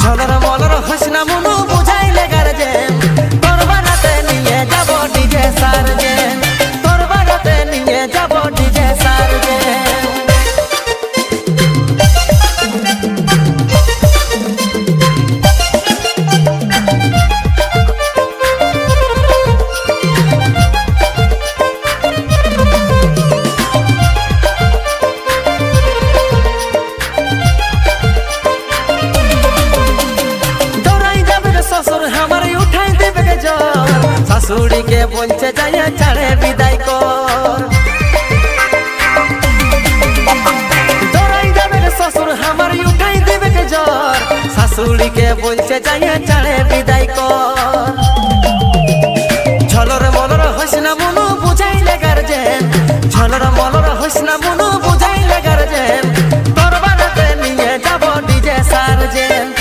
ঝলর মলর Hasna Manu বুঝাইলে guardian তোর বারাতে নিয়ে যাব ডিজে সার্জেন তোর বারাতে নিয়ে যাব ডিজে সার্জেন শাশুড়ি के बोलছে जाए छाड़े विदाई कर दौड़ाई जाबे रे ससुर हमार उठाई देबे के जर শাশুড়ি के बोलছে जाए छाड़े विदाई